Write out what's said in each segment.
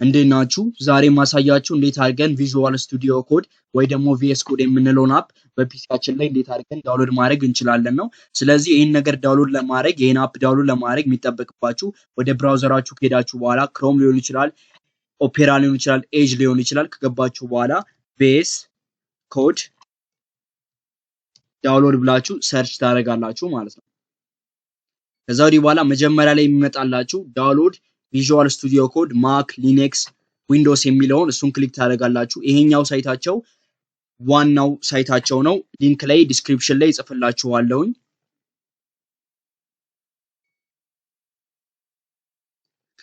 እንዴት ናችሁ? ዛሬ ማሳያችሁ እንዴት አድርገን ቪዥዋል ስቱዲዮ ኮድ ወይ ደግሞ ቪኤስ ኮድ የምንለውን አፕ በፒሲያችን ላይ እንዴት አድርገን ዳውንሎድ ማድረግ እንችላለን ነው። ስለዚህ ይህን ነገር ዳውንሎድ ለማድረግ ይህን አፕ ዳውንሎድ ለማድረግ የሚጠበቅባችሁ ወደ ብራውዘራችሁ ከሄዳችሁ በኋላ ክሮም ሊሆን ይችላል፣ ኦፔራ ሊሆን ይችላል፣ ኤጅ ሊሆን ይችላል። ከገባችሁ በኋላ ቪኤስ ኮድ ዳውንሎድ ብላችሁ ሰርች ታደርጋላችሁ ማለት ነው። ከዛ ወዲህ በኋላ መጀመሪያ ላይ የሚመጣላችሁ ዳውንሎድ ቪዥዋል ስቱዲዮ ኮድ ማክ፣ ሊነክስ፣ ዊንዶውስ የሚለውን እሱን ክሊክ ታደርጋላችሁ። ይሄኛው ሳይታቸው ዋናው ሳይታቸው ነው። ሊንክ ላይ ዲስክሪፕሽን ላይ ጽፍላችኋለሁኝ።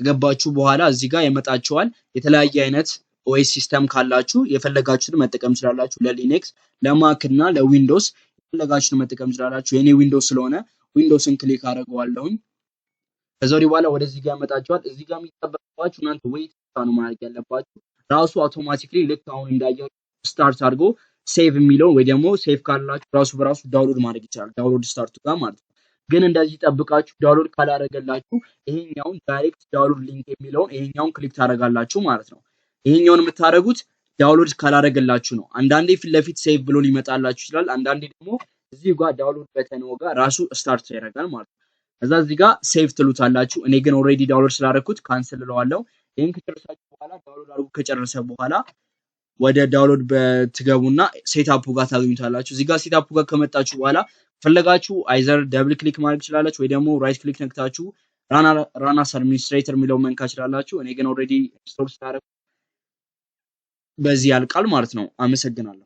ከገባችሁ በኋላ እዚህ ጋር ያመጣችኋል። የተለያየ አይነት ኦኤስ ሲስተም ካላችሁ የፈለጋችሁትን መጠቀም ትችላላችሁ። ለሊነክስ፣ ለማክ እና ለዊንዶውስ የፈለጋችሁትን መጠቀም ትችላላችሁ። የኔ ዊንዶውስ ስለሆነ ዊንዶውስን ክሊክ አደርገዋለሁኝ። ከዛ ወዲህ በኋላ ወደዚህ ጋር ያመጣችኋል። እዚህ ጋር የሚጠበቅባችሁ እናንተ ዌይት ነው ማድረግ ያለባችሁ። ራሱ አውቶማቲክሊ ልክ አሁን እንዳያችሁ ስታርት አድርጎ ሴቭ የሚለውን ወይ ደግሞ ሴቭ ካላችሁ ራሱ በራሱ ዳውንሎድ ማድረግ ይችላል። ዳውንሎድ ስታርቱ ጋር ማለት ነው። ግን እንደዚህ ጠብቃችሁ ዳውንሎድ ካላደረገላችሁ ይሄኛውን ዳይሬክት ዳውንሎድ ሊንክ የሚለውን ይሄኛውን ክሊክ ታደርጋላችሁ ማለት ነው። ይሄኛውን የምታደርጉት ዳውንሎድ ካላደረገላችሁ ነው። አንዳንዴ ፊት ለፊት ሴቭ ብሎ ሊመጣላችሁ ይችላል። አንዳንዴ ደግሞ እዚህ ጋር ዳውንሎድ በተን ጋር ራሱ ስታርት ያደርጋል ማለት ነው። ከዛ እዚህ ጋር ሴቭ ትሉታላችሁ። እኔ ግን ኦልሬዲ ዳውንሎድ ስላደረኩት ካንሰል እለዋለሁ። ይሄን ከጨረሳችሁ በኋላ ዳውንሎድ አድርጉ። ከጨረሰ በኋላ ወደ ዳውንሎድ በትገቡና ሴትአፑ ጋር ታገኙታላችሁ። እዚህ ጋር ሴትአፑ ጋር ከመጣችሁ በኋላ ፈለጋችሁ አይዘር ደብል ክሊክ ማድረግ ትችላላችሁ ወይ ደግሞ ራይት ክሊክ ነክታችሁ ራን አስ አድሚኒስትሬተር የሚለውን መንካት ትችላላችሁ። እኔ ግን ኦልሬዲ ስቶፕ ስላደረኩ በዚህ ያልቃል ማለት ነው። አመሰግናለሁ።